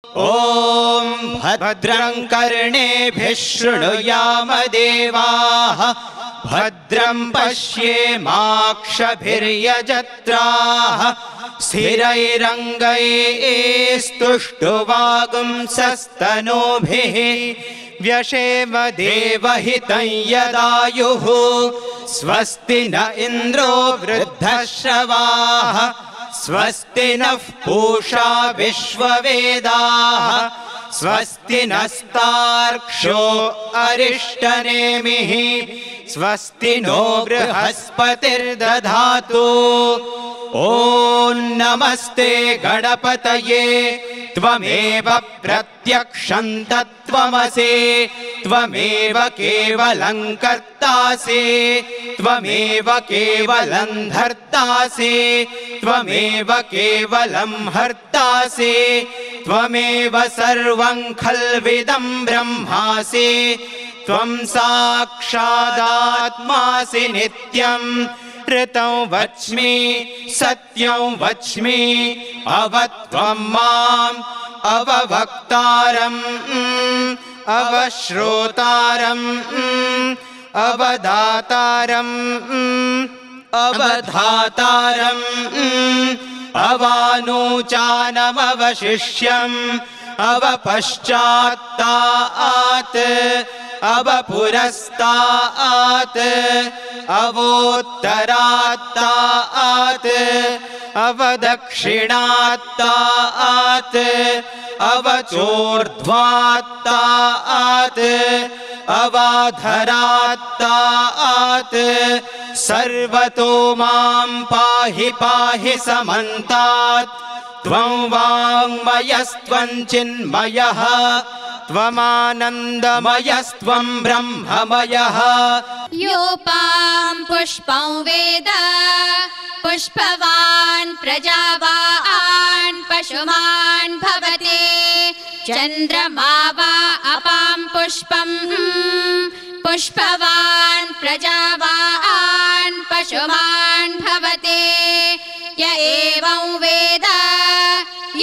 ॐ भद्रं कर्णेभिः शृणुयाम देवाः भद्रं पश्येमाक्षभिर्यजत्राः स्थिरैरङ्गैस्तुष्टुवागुंसस्तनूभिः व्यशेम देवहितं यदायुः स्वस्ति न इन्द्रो वृद्धश्रवाः स्वस्ति नः पूषा विश्ववेदाः स्वस्ति नस्तार्क्ष्यो अरिष्टनेमिः स्वस्ति नो बृहस्पतिर्दधातु। ॐ नमस्ते गणपतये त्वमेव प्रत्यक्षं तत्त्वमसि त्वमेव केवलं कर्तासि त्वमेव केवलं धर्तासि त्वमेव केवलं हर्तासि त्वमेव सर्वं खल्विदं ब्रह्मासि त्वं साक्षादात्मासि नित्यं ऋतं वच्मि सत्यं वच्मि अवत्वं माम् अववक्तारम् अवश्रोतारम् अवदातारम् अवधातारम् अवानूचानमवशिष्यम् अवपश्चात्तात् अवपुरस्तात् अवोत्तरात्तात् अवदक्षिणात्तात् अवचोर्ध्वात्तात् अवाधरात्तात् सर्वतो मां पाहि पाहि समन्तात् त्वं वाङ्मयस्त्वं चिन्मयः त्वमानन्दमयस्त्वं ब्रह्ममयः। योपां पुष्पं वेद पुष्पवान् प्रजावान् पशुमान् भवति चन्द्रमा वा अपां पुष्पं पुष्पवान् प्रजावान् पशुमान् भवति य एवं वेद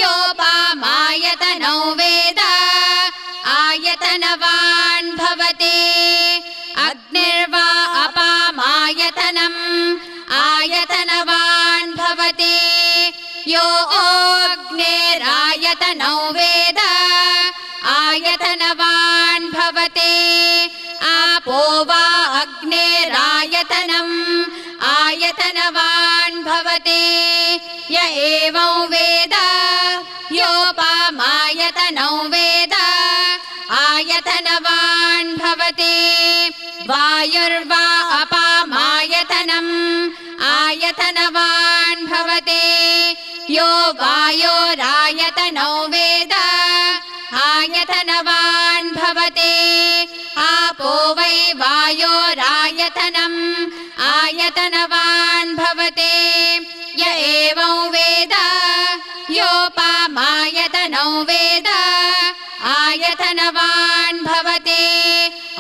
योपामायतनौ वेद आयतनवान् भवति अग्निर्वा अपामायतनम् आयतनवान् भवति यो अग्निरायतनौ वेद आयतनवान् भवति आपो वा अग्निरायतनम् आयतनवान् भवति य एवं वेद योपामायतनौ वेद आयतनवान् भवति वायुर्वा अपामायतनम् आयतनवान् भवति यो वायोरायतनौ वेद आयतनवान् भवति आपो वै वायोरायतनम् आयतनवान् भवति य एवं वेद योपामायतनौ वेद आयतनवान् भवति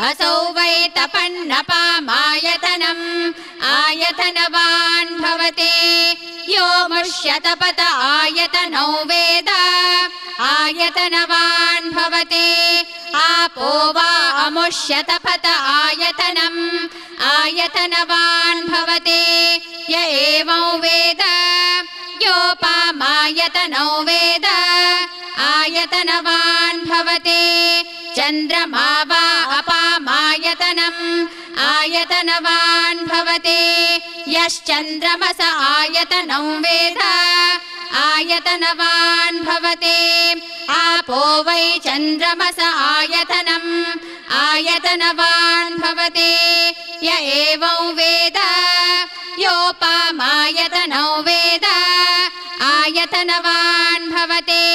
असौ वै तपन्नपामायतनम् आयतनवान् भवति यो मुष्यतपत आयतनौ वेद आयतनवान् भवति आपो वा अमुष्यतपत आयतनम् आयतनवान् भवति य एवं वेद योपामायतनौ वेद आयतनवान् भवति चन्द्रमा वा अपामायतनम् आयतनवान् भवति यश्चन्द्रमस आयतनौ वेद आयतनवान् भवति आपो वै चन्द्रमस आयतनम् आयतनवान् भवति य एवं वेद योपामायतनौ वेद आयतनवान् भवति